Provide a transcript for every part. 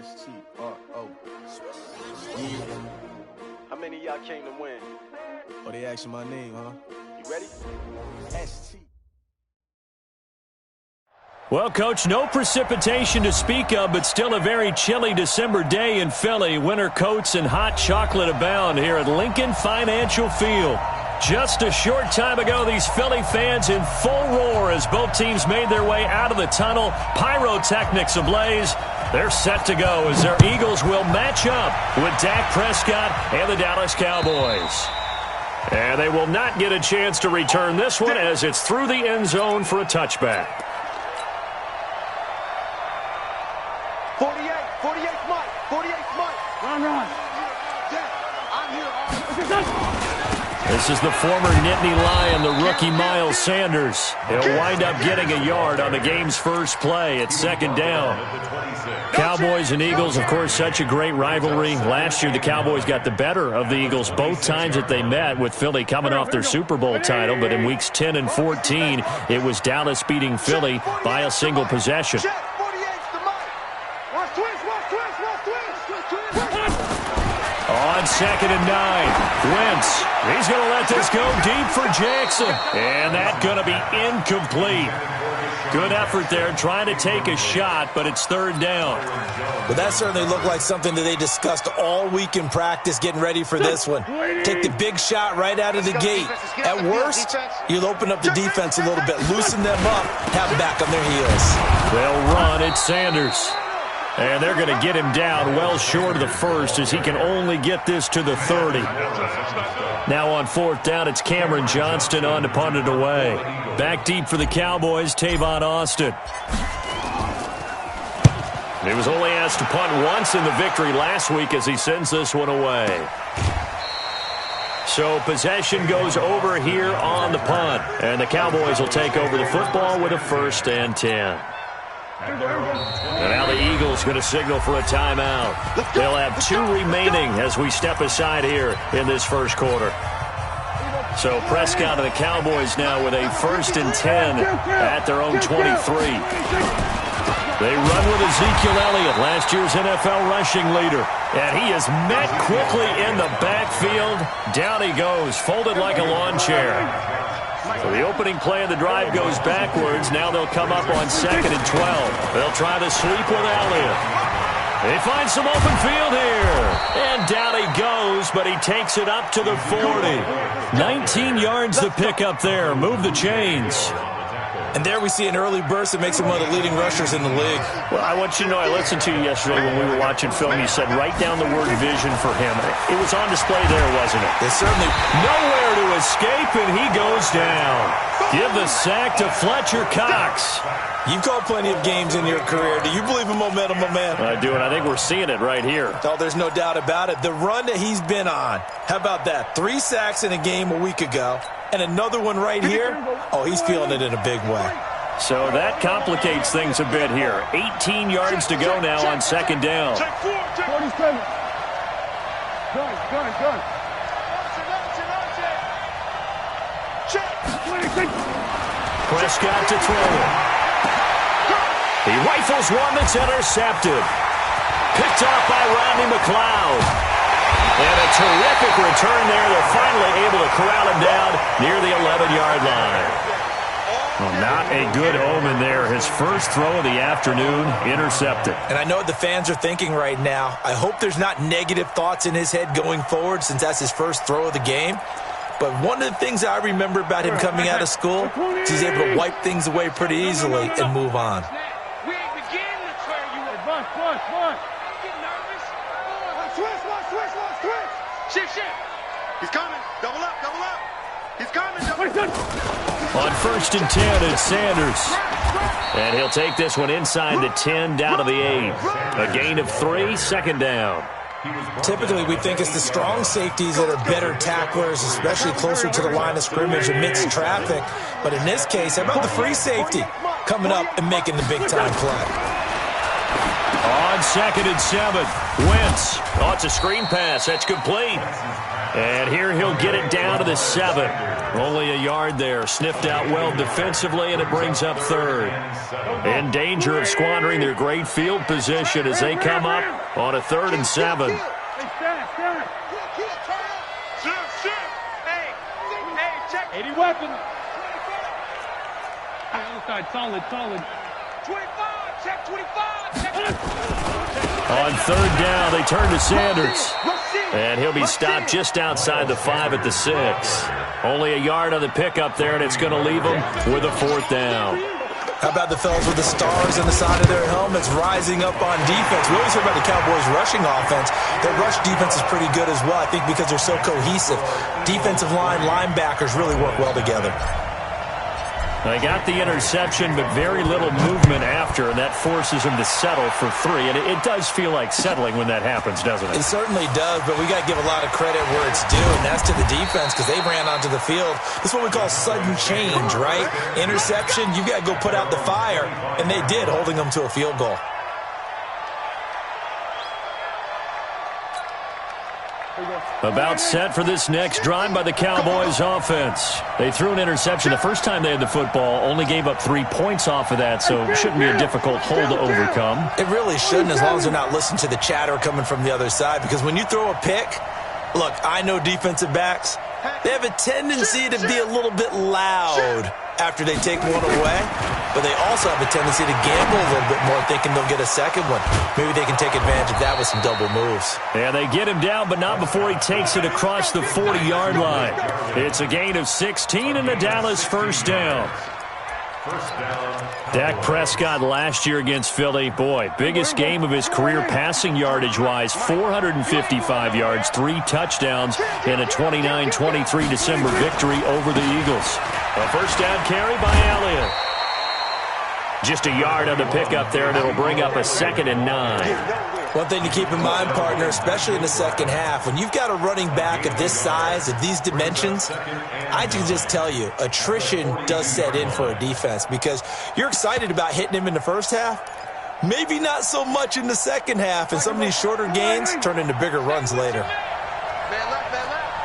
S-T-R-O. Yeah. How many of y'all came to win? Oh, they asking my name, huh? You ready? S-T. Well, Coach, no precipitation to speak of, but still a very chilly December day in Philly. Winter coats and hot chocolate abound here at Lincoln Financial Field. Just a short time ago, these Philly fans in full roar as both teams made their way out of the tunnel. Pyrotechnics ablaze. They're set to go as their Eagles will match up with Dak Prescott and the Dallas Cowboys. And they will not get a chance to return this one as it's through the end zone for a touchback. 48 Mike. 48 Mike. Run. I'm here. This is the former Nittany Lion, the rookie Miles Sanders. He'll wind up getting a yard on the game's first play at second down. Cowboys and Eagles, of course, such a great rivalry. Last year, the Cowboys got the better of the Eagles both times that they met, with Philly coming off their Super Bowl title. But in weeks 10 and 14, it was Dallas beating Philly by a single possession. On 2nd and 9, Wentz. He's going to let this go deep for Jackson. And that's going to be incomplete. Good effort there trying to take a shot, but it's third down. Well, that certainly looked like something that they discussed all week in practice getting ready for this one. Take the big shot right out of the gate. At worst, you'll open up the defense a little bit, loosen them up, have them back on their heels. They'll run at Sanders. And they're going to get him down well short of the first as he can only get this to the 30. Now on 4th down, it's Cameron Johnston on to punt it away. Back deep for the Cowboys, Tavon Austin. He was only asked to punt once in the victory last week as he sends this one away. So possession goes over here on the punt. And the Cowboys will take over the football with a 1st and 10. And now the Eagles going to signal for a timeout. They'll have 2 remaining as we step aside here in this first quarter. So Prescott and the Cowboys now with a 1st and 10 at their own 23. They run with Ezekiel Elliott, last year's NFL rushing leader. And he is met quickly in the backfield. Down he goes, folded like a lawn chair. So the opening play of the drive goes backwards. Now they'll come up on 2nd and 12. They'll try to sweep with Elliott. They find some open field here. And down he goes, but he takes it up to the 40. 19 yards to pick up there. Move the chains. And there we see an early burst that makes him one of the leading rushers in the league. Well, I want you to know, I listened to you yesterday when we were watching film. You said write down the word vision for him. It was on display there, wasn't it? They certainly... Nowhere to escape, and he goes down. Give the sack to Fletcher Cox. You've called plenty of games in your career. Do you believe in momentum, my man? I do, and I think we're seeing it right here. Oh, there's no doubt about it. The run that he's been on. How about that? 3 sacks in a game a week ago. And another one right here. Oh, he's feeling it in a big way. So that complicates things a bit here. 18 yards to go now on 2nd down. 47. Gun. Prescott to throw it. He rifles one that's intercepted. Picked off by Rodney McLeod. And a terrific return there. They're finally able to corral him down near the 11-yard line. Well, not a good omen there. His first throw of the afternoon intercepted. And I know what the fans are thinking right now. I hope there's not negative thoughts in his head going forward since that's his first throw of the game. But one of the things I remember about him coming out of school is he's able to wipe things away pretty easily and move on. We ain't beginning to turn you up. One. Get nervous. Switch. Shift. He's coming. Double up. He's coming. On 1st and 10, it's Sanders. And he'll take this one inside the 10 down to the 8. A gain of 3, 2nd down. Typically, we think it's the strong safeties that are better tacklers, especially closer to the line of scrimmage amidst traffic. But in this case, how about the free safety coming up and making the big-time play? On 2nd and 7. Wentz. Oh, it's a screen pass. That's complete. And here he'll get it down to the 7. Only a yard there. Sniffed out well defensively, and it brings up 3rd. In danger of squandering their great field position as they come up on a 3rd and 7. Hey, check. 80 weapons. Other side, solid. 25, check 25. Check. On 3rd down, they turn to Sanders. And he'll be stopped just outside the 5 at the 6. Only a yard on the pickup there, and it's going to leave them with a 4th down. How about the fellas with the stars on the side of their helmets rising up on defense? We always hear about the Cowboys' rushing offense. Their rush defense is pretty good as well, I think, because they're so cohesive. Defensive line, linebackers really work well together. They got the interception, but very little movement after, and that forces them to settle for 3. And it does feel like settling when that happens, doesn't it? It certainly does, but we got to give a lot of credit where it's due, and that's to the defense because they ran onto the field. This is what we call sudden change, right? Interception, you got to go put out the fire, and they did, holding them to a field goal. About set for this next drive by the Cowboys offense. They threw an interception the first time they had the football, only gave up 3 points off of that, so it shouldn't be a difficult hole to overcome. It really shouldn't, as long as they're not listening to the chatter coming from the other side, because when you throw a pick, look, I know defensive backs, they have a tendency to be a little bit loud after they take one away, but they also have a tendency to gamble a little bit more, thinking they'll get a second one. Maybe they can take advantage of that with some double moves. And they get him down, but not before he takes it across the 40-yard line. It's a gain of 16 and a Dallas first down. Dak Prescott last year against Philly, boy, biggest game of his career passing yardage-wise, 455 yards, 3 touchdowns in a 29-23 December victory over the Eagles. A first down carry by Elliott. Just a yard on the pickup there, and it'll bring up a 2nd and 9. One thing to keep in mind, partner, especially in the second half, when you've got a running back of this size, of these dimensions, I can just tell you, attrition does set in for a defense because you're excited about hitting him in the first half, maybe not so much in the second half, and some of these shorter gains turn into bigger runs later. Man left.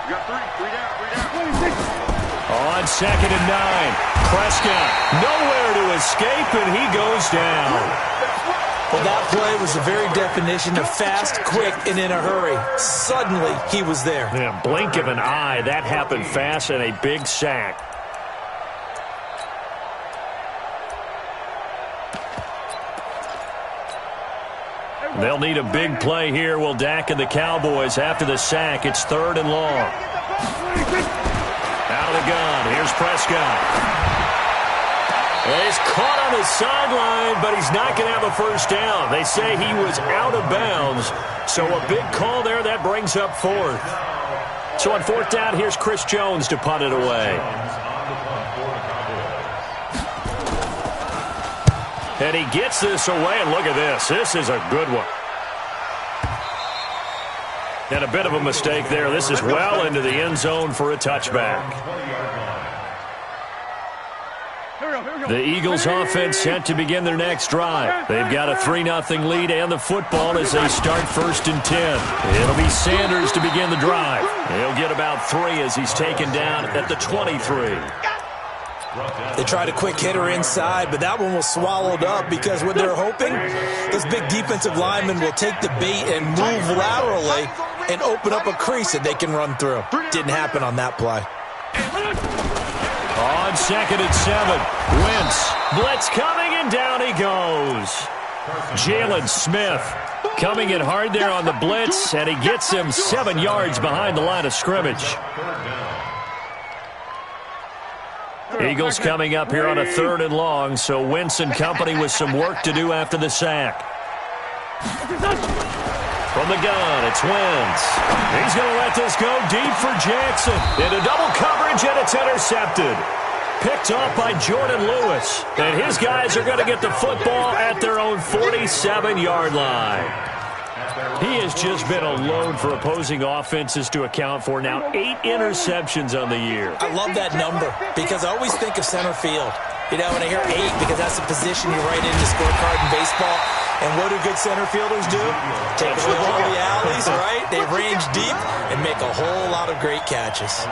You got 3 down. On 2nd and 9, Prescott nowhere to escape, and he goes down. Well, that play was the very definition of fast, quick, and in a hurry. Suddenly, he was there. Yeah, blink of an eye. That happened fast, and a big sack. They'll need a big play here, will Dak and the Cowboys after the sack. It's 3rd and long. Out of the gun. Here's Prescott. He's caught on the sideline, but he's not going to have a first down. They say he was out of bounds, so a big call there. That brings up 4th. So on 4th down, here's Chris Jones to punt it away. And he gets this away, and look at this. This is a good one. And a bit of a mistake there. This is well into the end zone for a touchback. The Eagles offense set to begin their next drive. They've got a 3-0 lead and the football as they start 1st and 10. It'll be Sanders to begin the drive. He'll get about 3 as he's taken down at the 23. They tried a quick hitter inside, but that one was swallowed up because what they're hoping, those big defensive linemen will take the bait and move laterally and open up a crease that they can run through. Didn't happen on that play. On 2nd and 7, Wentz, blitz coming, and down he goes. Jalen Smith coming in hard there on the blitz, and he gets him 7 yards behind the line of scrimmage. Eagles coming up here on a 3rd and long, so Wentz and company with some work to do after the sack. From the gun, it's Wentz. He's going to let this go deep for Jackson. Into double coverage, and it's intercepted. Picked off by Jordan Lewis. And his guys are going to get the football at their own 47-yard line. He has just been a load for opposing offenses to account for. Now 8 interceptions on the year. I love that number because I always think of center field. You know, when I hear 8, because that's the position you write into the scorecard in baseball. And what do good center fielders do? Take a look at all the alleys, right? They range deep and make a whole lot of great catches.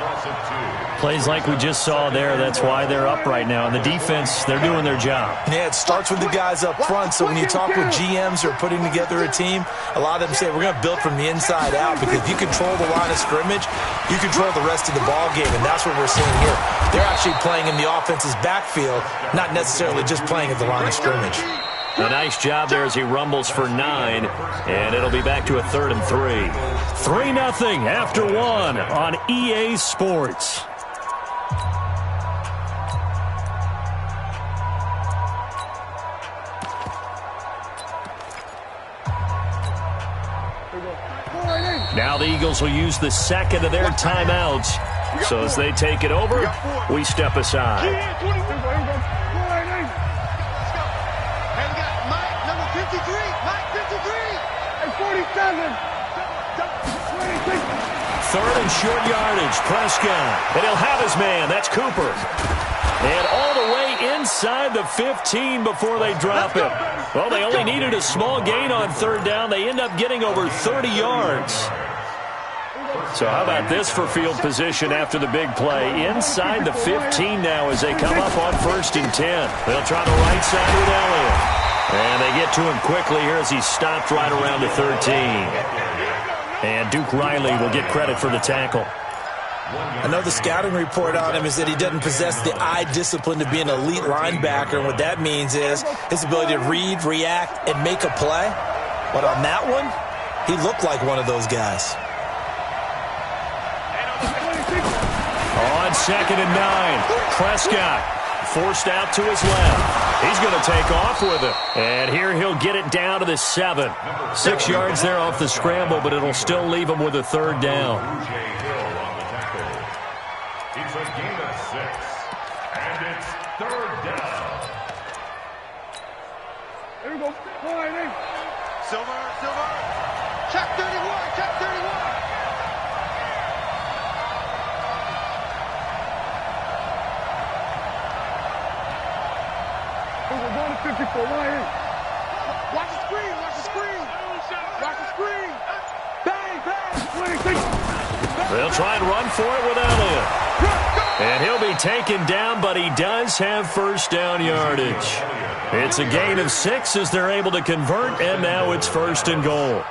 Plays like we just saw there, that's why they're up right now. And the defense, they're doing their job. Yeah, it starts with the guys up front. So when you talk with GMs who are putting together a team, a lot of them say, we're going to build from the inside out, because if you control the line of scrimmage, you control the rest of the ball game, and that's what we're seeing here. They're actually playing in the offense's backfield, not necessarily just playing at the line of scrimmage. A nice job there as he rumbles for 9, and it'll be back to a 3rd and 3. 3-0 after 1 on EA Sports. Now the Eagles will use the second of their timeouts. So as they take it over, we step aside. Third and short yardage, Prescott. And he'll have his man. That's Cooper. And all the way inside the 15 before they drop it. Well, they only needed a small gain on 3rd down. They end up getting over 30 yards. So how about this for field position after the big play? Inside the 15 now as they come up on 1st and 10. They'll try the right side with Elliott. And they get to him quickly here as he's stopped right around the 13. And Duke Riley will get credit for the tackle. I know the scouting report on him is that he doesn't possess the eye discipline to be an elite linebacker. And what that means is his ability to read, react, and make a play. But on that one, he looked like one of those guys. On 2nd and 9, Prescott forced out to his left. He's going to take off with it. And here he'll get it down to the 7. 6 yards there off the scramble, but it'll still leave him with a 3rd down. It's a gain of 6, and it's 3rd down. There we go. Silver. Check 31, check 31. We're going to 54. Watch the screen, watch the screen. Watch the screen. Bang, bang. 26. They'll try and run for it with Elliott. And he'll be taken down, but he does have 1st down yardage. It's a gain of 6 as they're able to convert, and now it's 1st and goal.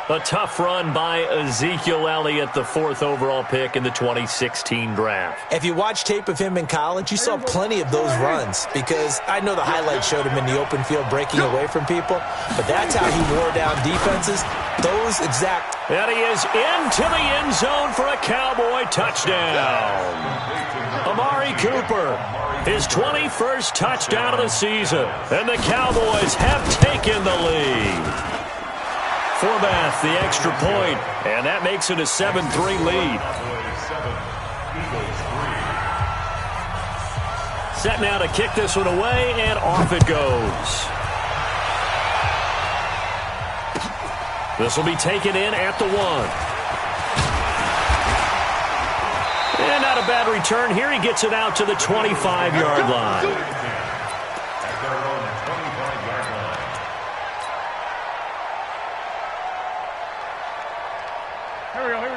A tough run by Ezekiel Elliott, the 4th overall pick in the 2016 draft. If you watch tape of him in college, you saw plenty of those runs, because I know the highlights showed him in the open field breaking away from people, but that's how he wore down defenses. Those exact. And he is into the end zone for a Cowboy touchdown. Amari Cooper, his 21st touchdown of the season, and the Cowboys have taken the lead. Forbath, the extra point, and that makes it a 7-3 lead. Set now to kick this one away, and off it goes. This will be taken in at the 1. And not a bad return here. He gets it out to the 25-yard line.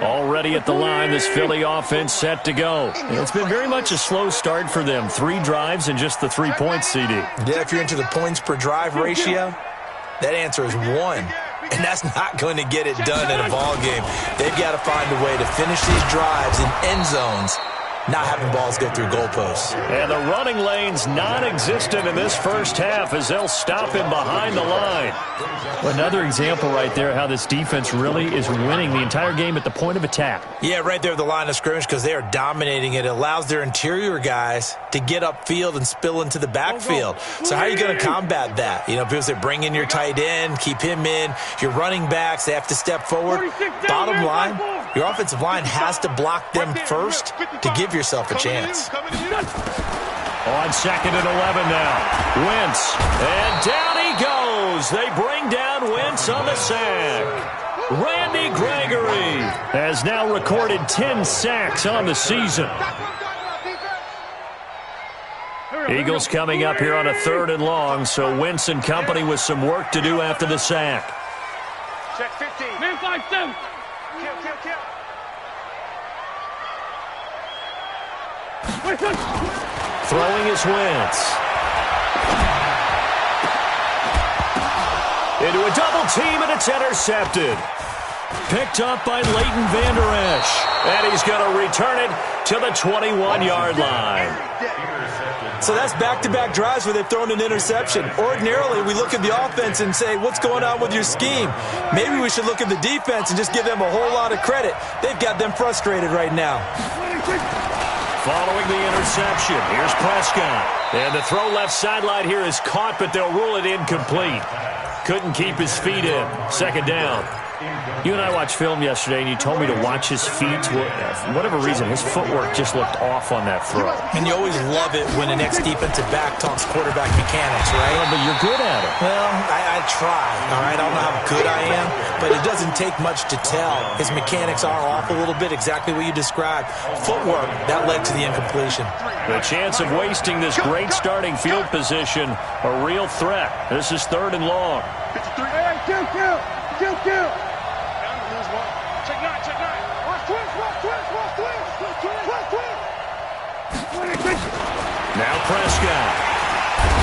Already at the line, this Philly offense set to go. It's been very much a slow start for them. 3 drives and just the 3 points, CD. Yeah, if you're into the points per drive ratio, that answer is 1. And that's not going to get it done in a ball game. They've got to find a way to finish these drives in end zones, not having balls go through goalposts. And the running lane's non-existent in this first half as they'll stop him behind the line. Another example right there how this defense really is winning the entire game at the point of attack. Yeah, right there at the line of scrimmage, because they are dominating it. It allows their interior guys to get upfield and spill into the backfield. So how are you going to combat that? You know, people say bring in your tight end, keep him in. Your running backs, they have to step forward. Bottom line, your offensive line has to block them first to give yourself a chance. On 2nd and 11 now. Wentz. And down he goes. They bring down Wentz on the sack. Randy Gregory has now recorded 10 sacks on the season. Eagles coming up here on a 3rd and long, so Wentz and company with some work to do after the sack. Check 15. Man 5-7. Kill. Throwing is Wentz. Into a double team, and it's intercepted. Picked up by Leighton Vander Esch. And he's going to return it to the 21-yard line. So that's back-to-back drives where they've thrown an interception. Ordinarily, we look at the offense and say, what's going on with your scheme? Maybe we should look at the defense and just give them a whole lot of credit. They've got them frustrated right now. Following the interception, here's Prescott. And the throw left sideline here is caught, but they'll rule it incomplete. Couldn't keep his feet in. 2nd down. You and I watched film yesterday, and you told me to watch his feet. For whatever reason, his footwork just looked off on that throw. And you always love it when an ex-defensive back talks quarterback mechanics, right? Well, but you're good at it. Well, I try, all right? I don't know how good I am, but it doesn't take much to tell. His mechanics are off a little bit, exactly what you described. Footwork, that led to the incompletion. The chance of wasting this great starting field position, a real threat. This is 3rd and long. 53. Hey, kill. Check 9. Watch twins. Now Prescott.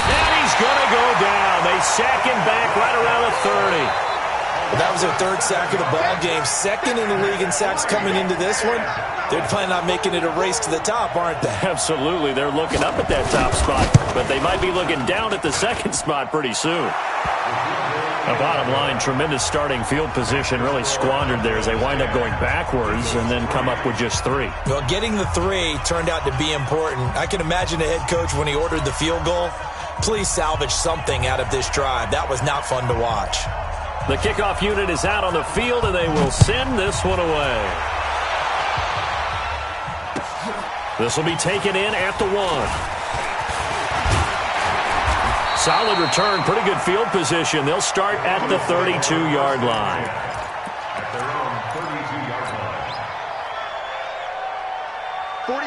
And he's going to go down. They sack him back right around the 30. That was their 3rd sack of the ball game. 2nd in the league in sacks coming into this one. They're planning on making it a race to the top, aren't they? Absolutely. They're looking up at that top spot, but they might be looking down at the 2nd spot pretty soon. The bottom line, tremendous starting field position, really squandered there as they wind up going backwards and then come up with just 3. Well, getting the 3 turned out to be important. I can imagine the head coach when he ordered the field goal. Please salvage something out of this drive. That was not fun to watch. The kickoff unit is out on the field, and they will send this one away. This will be taken in at the 1. Solid return, pretty good field position. They'll start at the 32-yard line.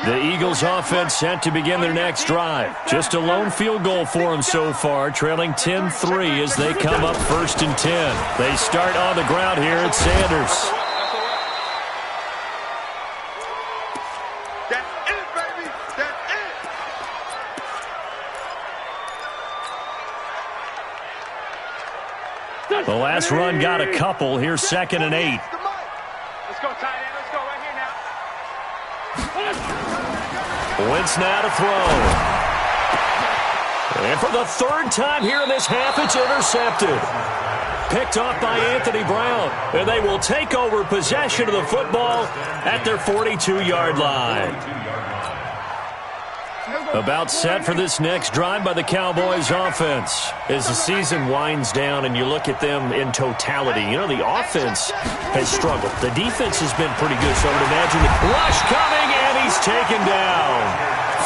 The Eagles offense set to begin their next drive. Just a lone field goal for them so far, trailing 10-3 as they come up 1st and 10. They start on the ground here at Sanders. The last run got a couple. Here's 2nd and 8. Let's go, tight end. Let's go right here now. Wentz now to throw. And for the 3rd time here in this half, it's intercepted. Picked off by Anthony Brown. And they will take over possession of the football at their 42-yard line. About set for this next drive by the Cowboys offense. As the season winds down and you look at them in totality, you know, the offense has struggled. The defense has been pretty good, so I would imagine the rush coming, and he's taken down.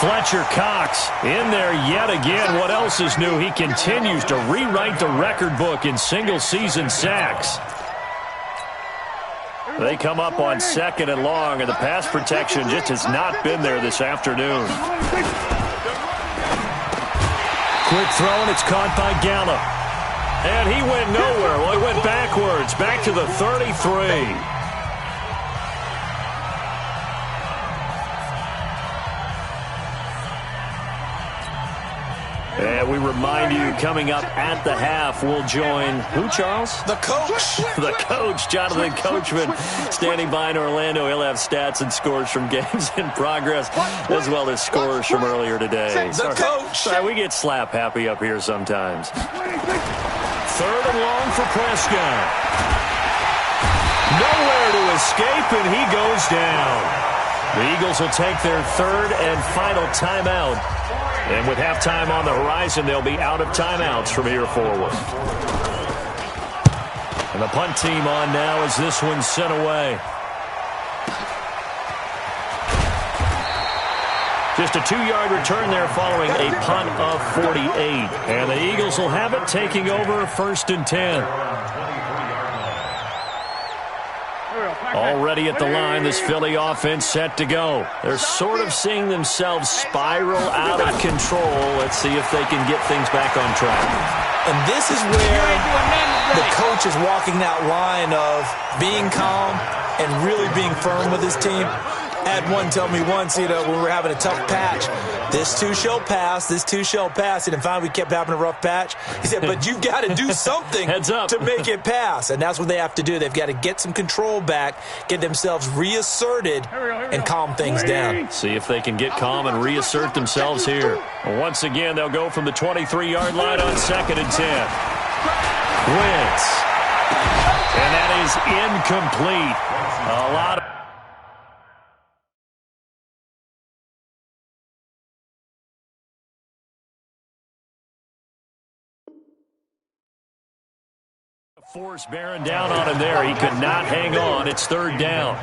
Fletcher Cox in there yet again. What else is new? He continues to rewrite the record book in single-season sacks. They come up on 2nd and long, and the pass protection just has not been there this afternoon. Quick throw, and it's caught by Gallup. And he went nowhere. Well, he went backwards, back to the 33. And we remind you, coming up at the half, we'll join who, Charles? The coach. The coach, Jonathan Coachman, standing by in Orlando. He'll have stats and scores from games in progress, as well as scores from earlier today. The coach. Sorry, we get slap happy up here sometimes. 3rd and long for Prescott. Nowhere to escape, and he goes down. The Eagles will take their 3rd and final timeout. And with halftime on the horizon, they'll be out of timeouts from here forward. And the punt team on now as this one's sent away. Just a 2-yard return there following a punt of 48. And the Eagles will have it, taking over 1st and 10. Already at the line, this Philly offense set to go. They're sort of seeing themselves spiral out of control. Let's see if they can get things back on track. And this is where the coach is walking that line of being calm and really being firm with his team. I had one tell me once, when we were having a tough patch, this too shall pass, this too shall pass. And finally we kept having a rough patch. He said, but you've got to do something Heads up. to make it pass. And that's what they have to do. They've got to get some control back, get themselves reasserted, and calm things down. See if they can get calm and reassert themselves here. Once again, they'll go from the 23-yard line on 2nd and 10. Wentz. And that is incomplete. A lot of force bearing down on him there. He could not hang on. It's 3rd down.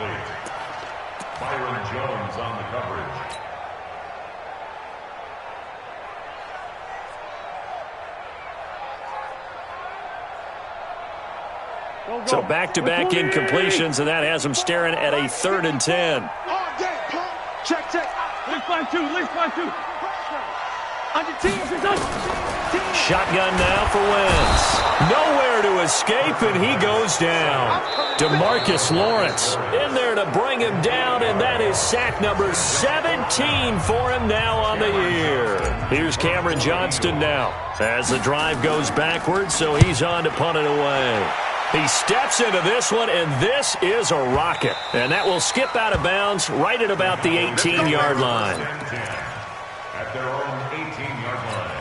Byron Jones on the coverage. So back-to-back incompletions, and that has him staring at a 3rd and 10. Check. Let's find two. Shotgun now for Wentz. Nowhere to escape, and he goes down. DeMarcus Lawrence in there to bring him down, and that is sack number 17 for him now on the year. Here's Cameron Johnston now as the drive goes backwards, so he's on to punt it away. He steps into this one, and this is a rocket. And that will skip out of bounds right at about the 18-yard line. At their own 18-yard line.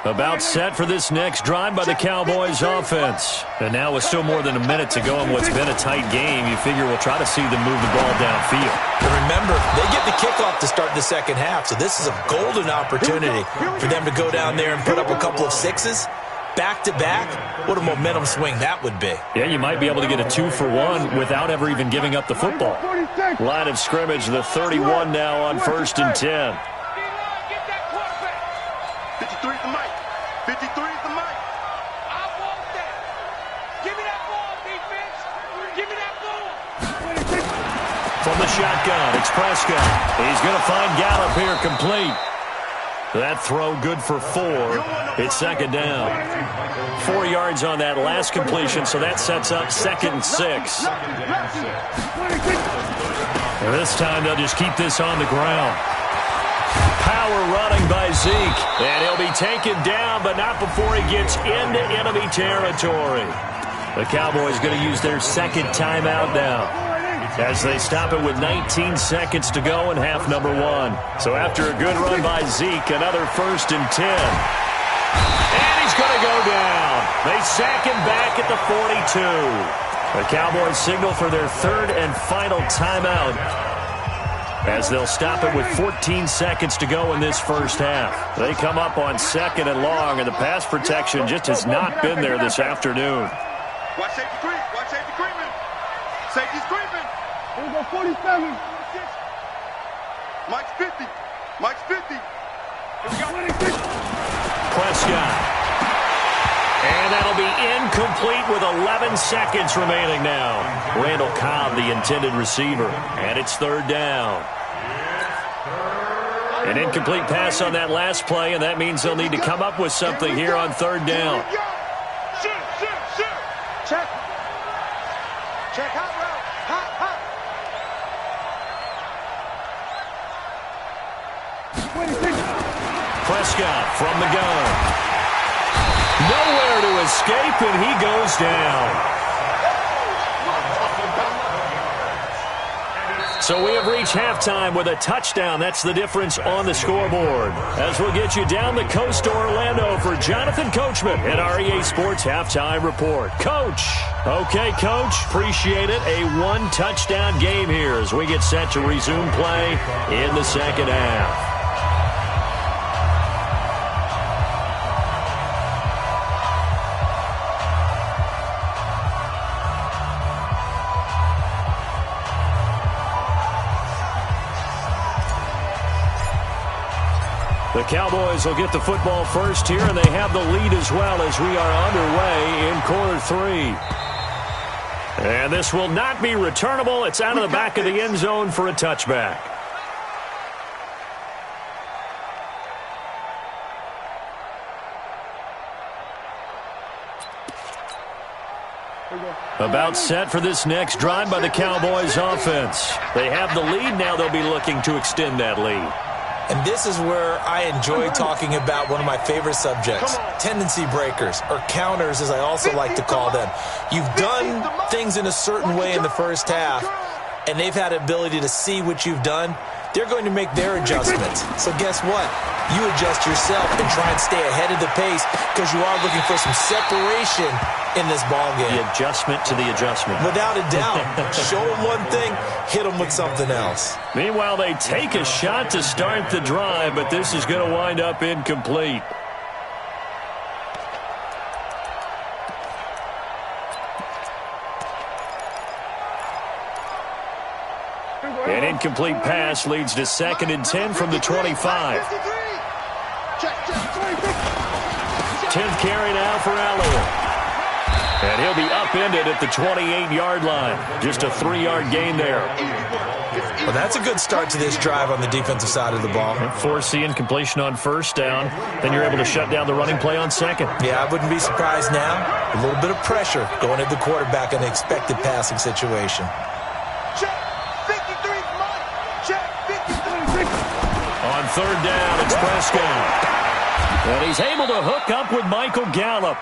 About set for this next drive by the Cowboys offense. And now with still more than a minute to go in what's been a tight game, you figure we'll try to see them move the ball downfield. And remember, they get the kickoff to start the second half, so this is a golden opportunity for them to go down there and put up a couple of sixes. Back-to-back, what a momentum swing that would be. Yeah, you might be able to get a 2-for-1 without ever even giving up the football. Line of scrimmage, the 31 now on 1st and 10. 53 is the mic. 53 is the mic. I want that. Give me that ball, defense. Give me that ball. From the shotgun, it's Prescott. He's going to find Gallup here complete. That throw good for 4. It's 2nd down. 4 yards on that last completion, so that sets up 2nd and 6. This time they'll just keep this on the ground. Power running by Zeke. And he'll be taken down, but not before he gets into enemy territory. The Cowboys going to use their 2nd timeout now, as they stop it with 19 seconds to go in half number 1. So after a good run by Zeke, another 1st and 10. And he's going to go down. They sack him back at the 42. The Cowboys signal for their 3rd and final timeout, as they'll stop it with 14 seconds to go in this first half. They come up on 2nd and long, and the pass protection just has not been there this afternoon. Watch safety creep. Watch safety creeping. Safety's creeping. Here we go, 47. Mike's 50. Mike's 50. Here we go. 26. Prescott. And that'll be incomplete with 11 seconds remaining now. Randall Cobb, the intended receiver. And it's 3rd down. An incomplete pass on that last play, and that means they'll need to come up with something here on 3rd down. Shoot. Check. Check hot route. Hot. 26. Prescott from the gun. Nowhere to escape, and he goes down. So we have reached halftime with a touchdown. That's the difference on the scoreboard. As we'll get you down the coast to Orlando for Jonathan Coachman at our EA Sports Halftime Report. Coach. Okay, Coach. Appreciate it. A 1-touchdown game here as we get set to resume play in the second half. The Cowboys will get the football first here, and they have the lead as well as we are underway in quarter 3. And this will not be returnable. It's out of the back of the end zone for a touchback. About set for this next drive by the Cowboys offense. They have the lead. Now they'll be looking to extend that lead. And this is where I enjoy talking about one of my favorite subjects, tendency breakers, or counters as I also like to call them. You've done things in a certain way in the first half, and they've had the ability to see what you've done. They're going to make their adjustments. So guess what? You adjust yourself and try and stay ahead of the pace because you are looking for some separation in this ballgame. The adjustment to the adjustment. Without a doubt. Show them one thing, hit them with something else. Meanwhile, they take a shot to start the drive, but this is going to wind up incomplete. An incomplete pass leads to 2nd and 10 from the 25. 10th carry now for Elliott. And he'll be upended at the 28-yard line. Just a 3-yard gain there. Well, that's a good start to this drive on the defensive side of the ball. Force the incompletion on 1st down. Then you're able to shut down the running play on 2nd. Yeah, I wouldn't be surprised now. A little bit of pressure going at the quarterback in an expected passing situation. On 3rd down, it's Prescott. And he's able to hook up with Michael Gallup.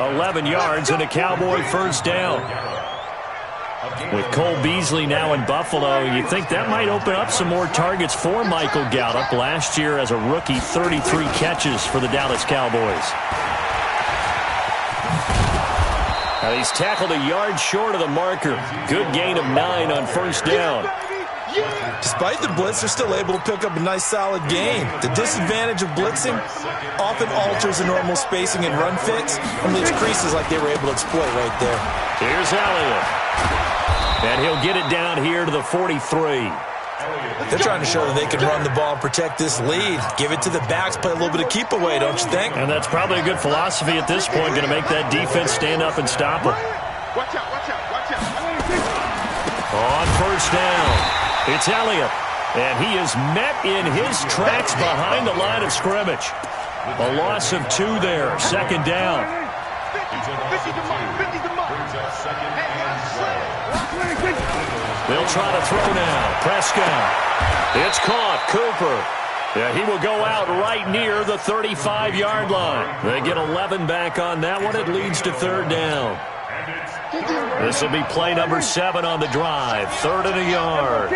11 yards and a Cowboy 1st down. With Cole Beasley now in Buffalo, you think that might open up some more targets for Michael Gallup. Last year as a rookie, 33 catches for the Dallas Cowboys. Now he's tackled a yard short of the marker. Good gain of 9 on 1st down. Despite the blitz, they're still able to pick up a nice, solid gain. The disadvantage of blitzing often alters the normal spacing and run fits and leaves creases like they were able to exploit right there. Here's Elliott. And he'll get it down here to the 43. They're trying to show that they can run the ball and protect this lead. Give it to the backs, play a little bit of keep away, don't you think? And that's probably a good philosophy at this point, going to make that defense stand up and stop them. Watch out, watch out, watch out. On 1st down. It's Elliott, and he is met in his tracks behind the line of scrimmage. A loss of 2 there, 2nd down. 50 to Mike, 50 to Mike. They'll try to throw now. Prescott. It's caught. Cooper. Yeah, he will go out right near the 35-yard line. They get 11 back on that one. It leads to 3rd down. This will be play number 7 on the drive. 3rd and a yard.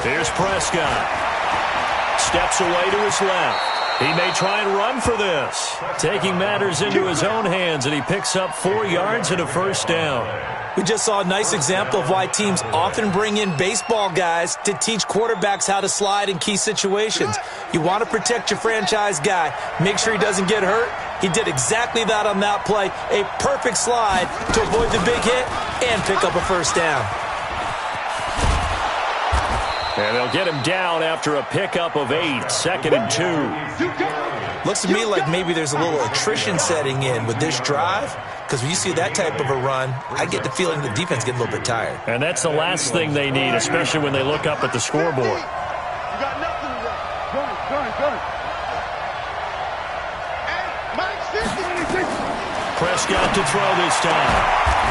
Here's Prescott. Steps away to his left. He may try and run for this. Taking matters into his own hands, and he picks up 4 yards and a 1st down. We just saw a nice example of why teams often bring in baseball guys to teach quarterbacks how to slide in key situations. You want to protect your franchise guy. Make sure he doesn't get hurt. He did exactly that on that play. A perfect slide to avoid the big hit and pick up a 1st down. And they'll get him down after a pickup of 8, 2nd and 2. Looks to me like maybe there's a little attrition setting in with this drive, because when you see that type of a run, I get the feeling the defense getting a little bit tired. And that's the last thing they need, especially when they look up at the scoreboard. You got nothing to run. Gun. And Mike 50. Prescott to throw this time.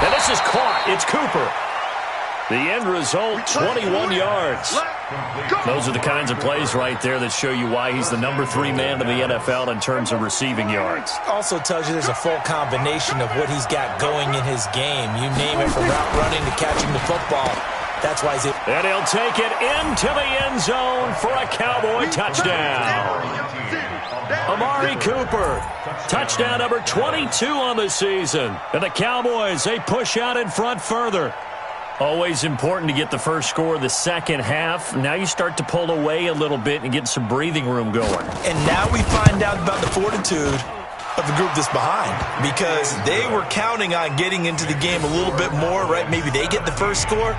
And this is caught. It's Cooper. The end result, 21 yards. Those are the kinds of plays right there that show you why he's the number 3 man in the NFL in terms of receiving yards. Also tells you there's a full combination of what he's got going in his game. You name it, from route running to catching the football. That's why he's... And he'll take it into the end zone for a Cowboy touchdown. Amari Cooper, touchdown number 22 on the season. And the Cowboys, they push out in front further. Always important to get the first score of the second half. Now you start to pull away a little bit and get some breathing room going. And now we find out about the fortitude of the group that's behind, because they were counting on getting into the game a little bit more, right? Maybe they get the first score.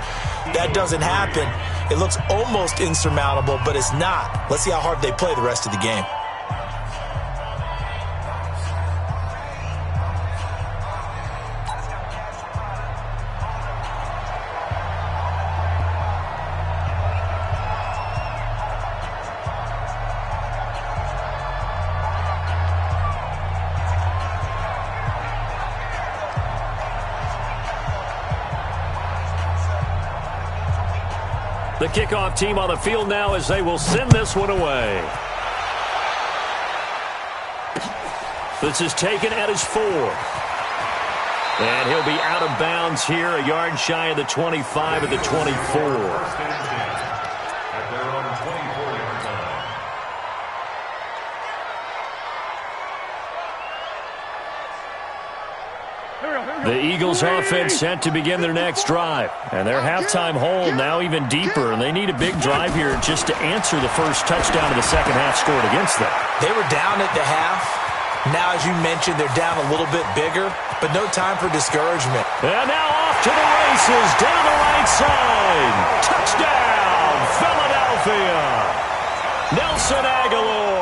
That doesn't happen. It looks almost insurmountable, but it's not. Let's see how hard they play the rest of the game. The kickoff team on the field now as they will send this one away. This is taken at his 4. And he'll be out of bounds here, a yard shy of the 25 at the 24. At their own 24-yard line. The Eagles offense set to begin their next drive. And their halftime hole now even deeper. And they need a big drive here just to answer the first touchdown of the second half scored against them. They were down at the half. Now, as you mentioned, they're down a little bit bigger, but no time for discouragement. And now off to the races down the right side. Touchdown, Philadelphia. Nelson Aguilar.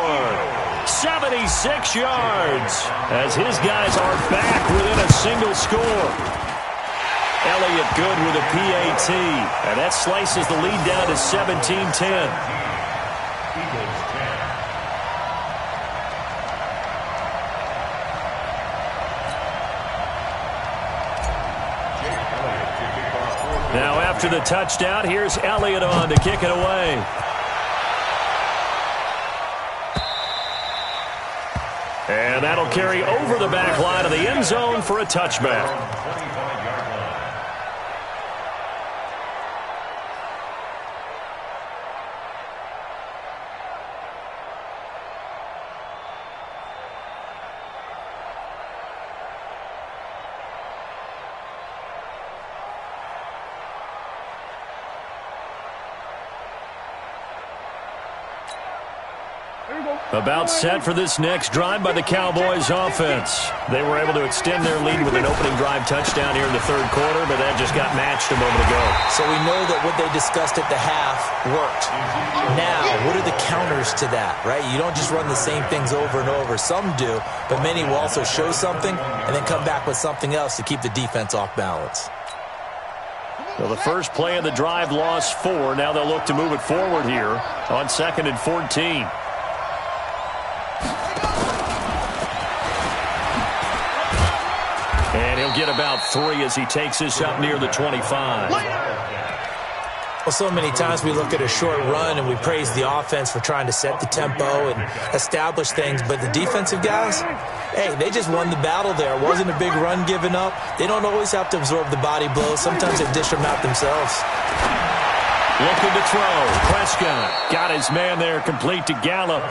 76 yards as his guys are back within a single score. Elliott good with a PAT, and that slices the lead down to 17-10. Eagles 10. Now after the touchdown, here's Elliott on to kick it away. And that'll carry over the back line of the end zone for a touchback. 25-yard line. About set for this next drive by the Cowboys offense. They were able to extend their lead with an opening drive touchdown here in the third quarter, but that just got matched a moment ago. So we know that what they discussed at the half worked. Now, what are the counters to that, right? You don't just run the same things over and over. Some do, but many will also show something and then come back with something else to keep the defense off balance. Well, the first play of the drive lost 4. Now they'll look to move it forward here on 2nd and 14. And he'll get about 3 as he takes this up near the 25. Well, so many times we look at a short run and we praise the offense for trying to set the tempo and establish things, but the defensive guys, hey, they just won the battle there. It wasn't a big run given up. They don't always have to absorb the body blows. Sometimes they dish them out themselves. Looking to throw. Prescott got his man there complete to Gallup.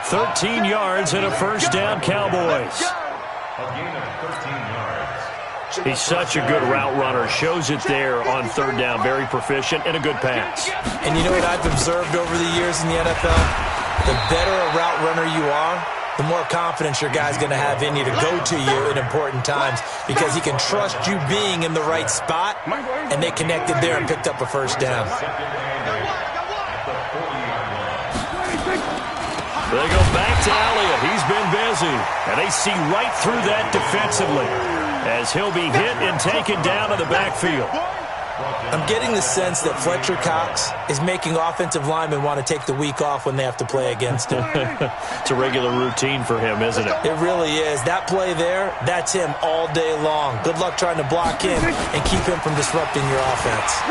13 yards and a first down, Cowboys. A gain of 13 yards. He's such a good route runner. Shows it there on third down. Very proficient and a good pass. And you know what I've observed over the years in the NFL? The better a route runner you are, the more confidence your guy's going to have in you to go to you in important times because he can trust you being in the right spot, and they connected there and picked up a first down. They go back to Elliott. He's been busy, and they see right through that defensively as he'll be hit and taken down to the backfield. I'm getting the sense that Fletcher Cox is making offensive linemen want to take the week off when they have to play against him. It's a regular routine for him, isn't it? It really is. That play there, that's him all day long. Good luck trying to block him and keep him from disrupting your offense.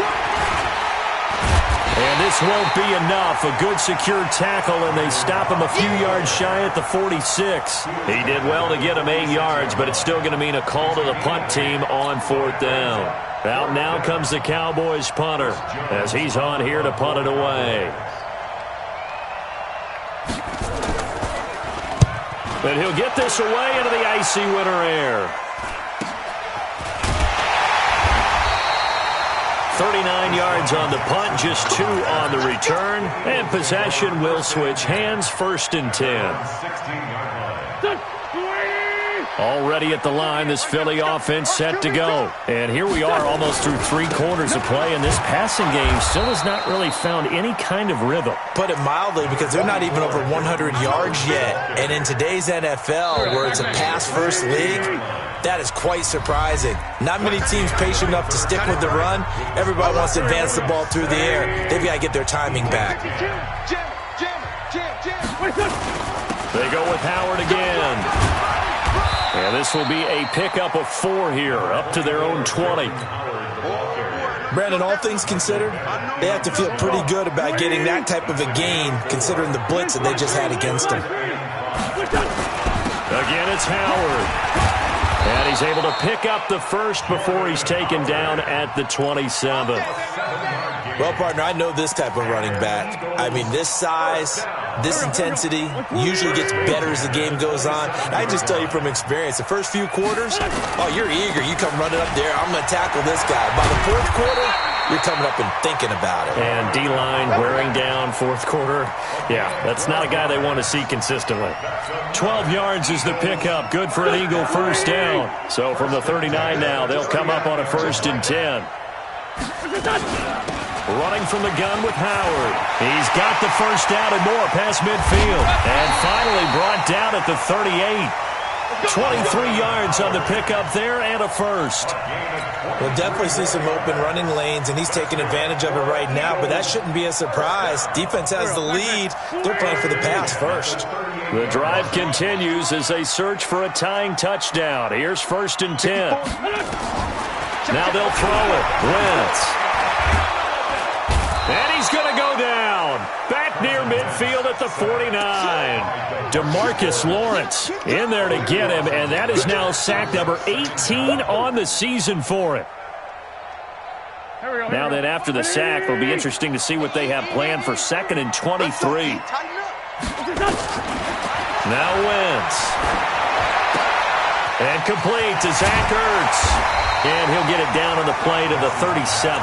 And this won't be enough. A good secure tackle, and they stop him a few yards shy at the 46. He did well to get him 8 yards, but it's still going to mean a call to the punt team on 4th down. Out now comes the Cowboys punter as he's on here to punt it away. But he'll get this away into the icy winter air. 39 yards on the punt, just 2 on the return. And possession will switch hands, 1st and 10. 16-yard line. Already at the line, this Philly offense set to go. And here we are almost through 3 quarters of play, and this passing game still has not really found any kind of rhythm. Put it mildly, because they're not even over 100 yards yet. And in today's NFL, where it's a pass-first league, that is quite surprising. Not many teams patient enough to stick with the run. Everybody wants to advance the ball through the air. They've got to get their timing back. They go with Howard again. And this will be a pickup of 4 here, up to their own 20. Brandon, all things considered, they have to feel pretty good about getting that type of a gain, considering the blitz that they just had against them. Again, it's Howard. And he's able to pick up the first before he's taken down at the 27. Well, partner, I know this type of running back. I mean, this size, this intensity usually gets better as the game goes on. And I just tell you from experience, the first few quarters, oh, you're eager. You come running up there, I'm going to tackle this guy. By the 4th quarter, you're coming up and thinking about it. And D-line wearing down 4th quarter. Yeah, that's not a guy they want to see consistently. 12 yards is the pickup. Good for an Eagle first down. So from the 39 now, they'll come up on a 1st and 10. Running from the gun with Howard. He's got the first down and more past midfield. And finally brought down at the 38. 23 yards on the pickup there and a first. We'll definitely see some open running lanes, and he's taking advantage of it right now, but that shouldn't be a surprise. Defense has the lead. They're playing for the pass first. The drive continues as they search for a tying touchdown. Here's 1st and 10. Now they'll throw it. Wentz. And he's going to go down. Back near midfield at the 49. DeMarcus Lawrence in there to get him, and that is now sack number 18 on the season for him. Now then, after the sack, it'll be interesting to see what they have planned for 2nd and 23. Now Wentz. And complete to Zach Ertz. And he'll get it down on the play to the 37.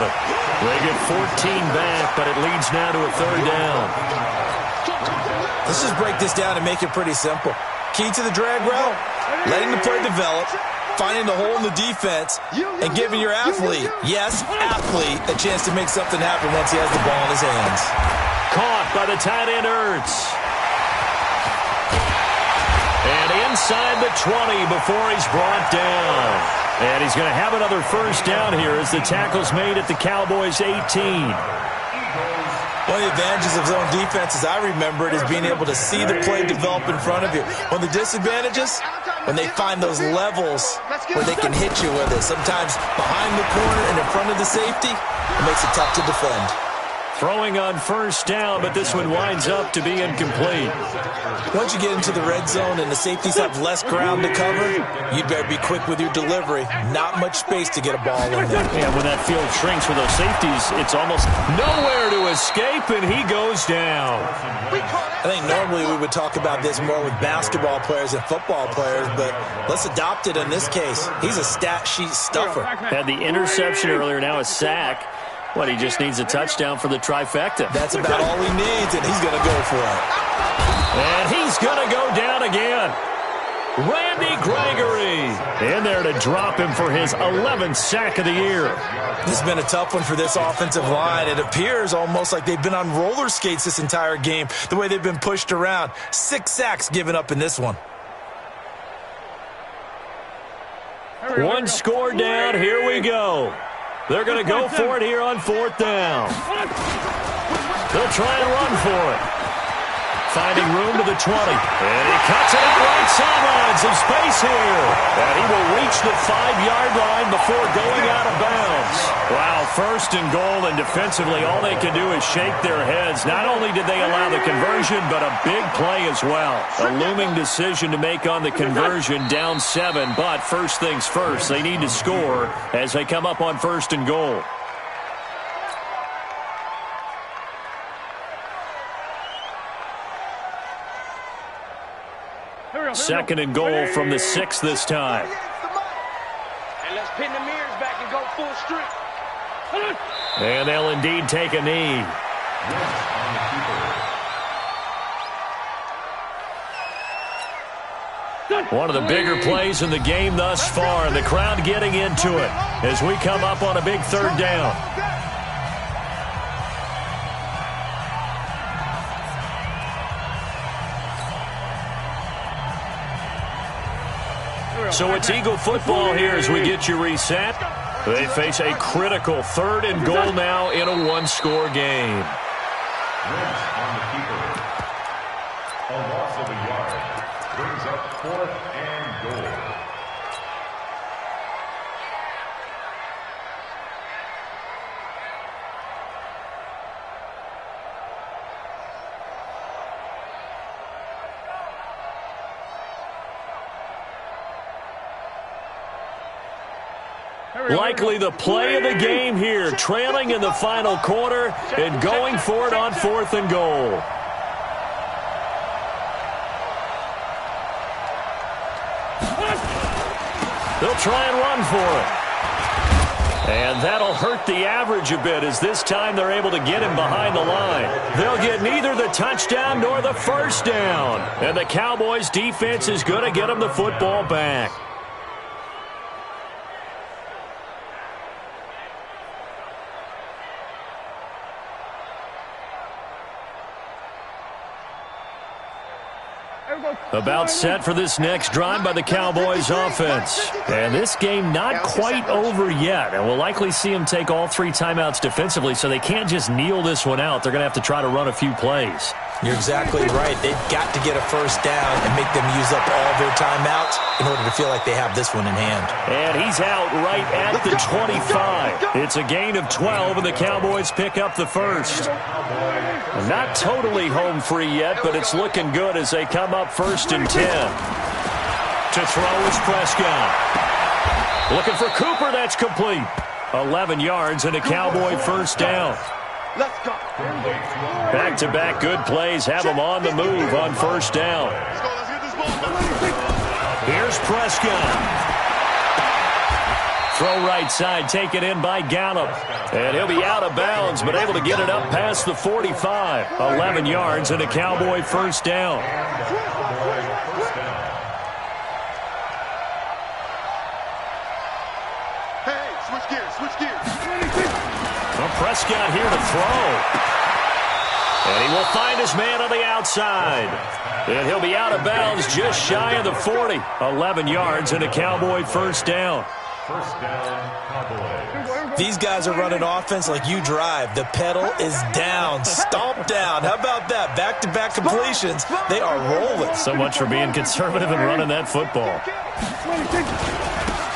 They get 14 back, but it leads now to a 3rd down. Let's just break this down and make it pretty simple. Key to the drag route, letting the play develop, finding the hole in the defense, and giving your athlete, yes, athlete, a chance to make something happen once he has the ball in his hands. Caught by the tight end Ertz. And inside the 20 before he's brought down. And he's going to have another first down here as the tackle's made at the Cowboys' 18. One of the advantages of zone defense, as I remember it, is being able to see the play develop in front of you. One of the disadvantages, when they find those levels where they can hit you with it. Sometimes behind the corner and in front of the safety, it makes it tough to defend. Throwing on first down, but this one winds up to be incomplete. Once you get into the red zone and the safeties have less ground to cover, you'd better be quick with your delivery. Not much space to get a ball in there. Yeah, when that field shrinks with those safeties, it's almost nowhere to escape, and he goes down. I think normally we would talk about this more with basketball players and football players, but let's adopt it in this case. He's a stat sheet stuffer. Had the interception earlier, now a sack. What, he just needs a touchdown for the trifecta. That's about all he needs, and he's going to go for it. And he's going to go down again. Randy Gregory in there to drop him for his 11th sack of the year. This has been a tough one for this offensive line. It appears almost like they've been on roller skates this entire game, the way they've been pushed around. 6 sacks given up in this one. One score down. Here we go. They're going to go for it here on 4th down. They'll try and run for it. Finding room to the 20. And he cuts it out right sideline. Some space here. And he will reach the 5-yard line before going out of bounds. Wow, 1st and goal, and defensively all they can do is shake their heads. Not only did they allow the conversion, but a big play as well. A looming decision to make on the conversion, down 7. But first things first, they need to score as they come up on 1st and goal. Second and goal from the 6 this time. And let's pin the mirrors back and go full streak. And they'll indeed take a knee. One of the bigger plays in the game thus far, and the crowd getting into it as we come up on a big third down. So it's Eagle football here as we get you reset. They face a critical 3rd and goal now in a one-score game. Rinse on the keeper. A loss of a yard brings up 4th and goal. Likely the play of the game here, trailing in the final quarter and going for it on 4th and goal. They'll try and run for it. And that'll hurt the average a bit as this time they're able to get him behind the line. They'll get neither the touchdown nor the first down. And the Cowboys defense is going to get them the football back. About set for this next drive by the Cowboys offense. And this game not quite over yet. And we'll likely see them take all 3 timeouts defensively, so they can't just kneel this one out. They're going to have to try to run a few plays. You're exactly right. They've got to get a first down and make them use up all their timeouts in order to feel like they have this one in hand. And he's out right at the 25. It's a gain of 12, and the Cowboys pick up the first. Not totally home free yet, but it's looking good as they come up 1st and 10. To throw is Prescott. Looking for Cooper, that's complete. 11 yards and a Cowboy first down. Let's go. Back-to-back good plays have them on the move on first down. Let's go. Let's get this ball. Here's Prescott. Throw right side, taken in by Gallup. And he'll be out of bounds, but able to get it up past the 45. 11 yards and a Cowboy first down. Hey, switch gears, switch gears. Well, Prescott here to throw. And he will find his man on the outside. And he'll be out of bounds just shy of the 40. 11 yards and a Cowboy first down. First down, Cowboys. These guys are running offense like you drive. The pedal is down, stomp down. How about that? Back-to-back completions. They are rolling. So much for being conservative and running that football.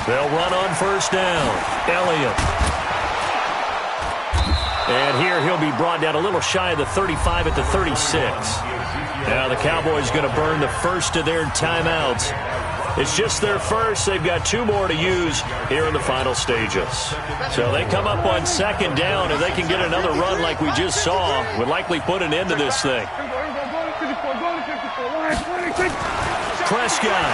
They'll run on first down. Elliott. And here he'll be brought down a little shy of the 35 at the 36. Now the Cowboys going to burn the first of their timeouts. It's just their first. They've got 2 more to use here in the final stages. So they come up on second down, and they can get another run like we just saw. Would likely put an end to this thing. Prescott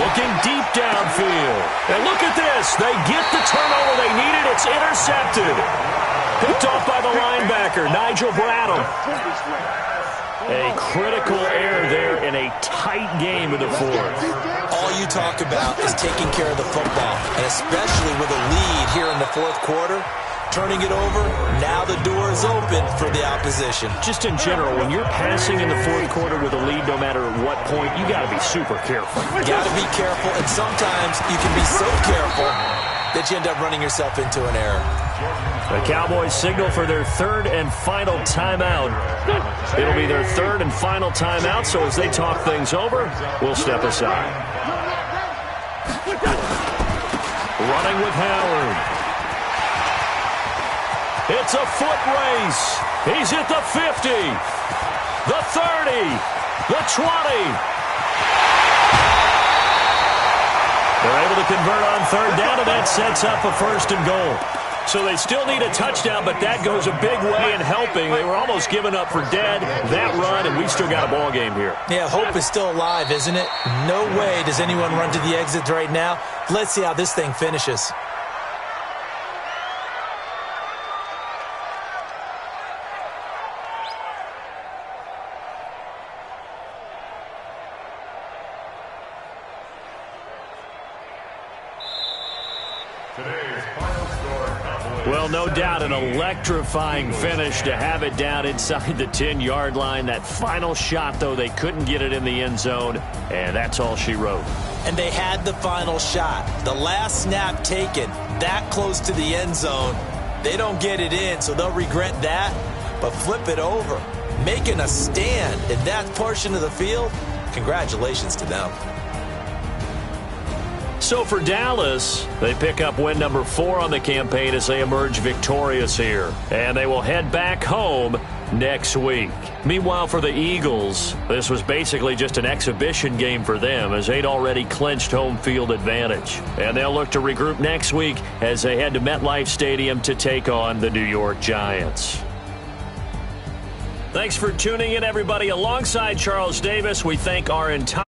looking deep downfield. And look at this. They get the turnover they needed. It's intercepted. Picked off by the linebacker, Nigel Bradham. A critical error there in a tight game in the 4th. All you talk about is taking care of the football, and especially with a lead here in the 4th quarter, turning it over, now the door is open for the opposition. Just in general, when you're passing in the 4th quarter with a lead, no matter at what point, you got to be super careful. Got to be careful, and sometimes you can be so careful that you end up running yourself into an error. The Cowboys signal for their 3rd and final timeout. It'll be their 3rd and final timeout, so as they talk things over, we'll step aside. Running with Howard. It's a foot race. He's at the 50, the 30, the 20. They're able to convert on third down, and that sets up a 1st and goal. So they still need a touchdown, but that goes a big way in helping. They were almost giving up for dead that run, and we still got a ball game here. Yeah, hope is still alive, isn't it? No way does anyone run to the exit right now. Let's see how this thing finishes. Today's final score, Cowboys. Well, no doubt an electrifying finish to have it down inside the 10-yard line. That final shot, though, they couldn't get it in the end zone, and that's all she wrote. And they had the final shot. The last snap taken that close to the end zone. They don't get it in, so they'll regret that. But flip it over, making a stand in that portion of the field, congratulations to them. So for Dallas, they pick up win number 4 on the campaign as they emerge victorious here. And they will head back home next week. Meanwhile, for the Eagles, this was basically just an exhibition game for them as they'd already clinched home field advantage. And they'll look to regroup next week as they head to MetLife Stadium to take on the New York Giants. Thanks for tuning in, everybody. Alongside Charles Davis, we thank our entire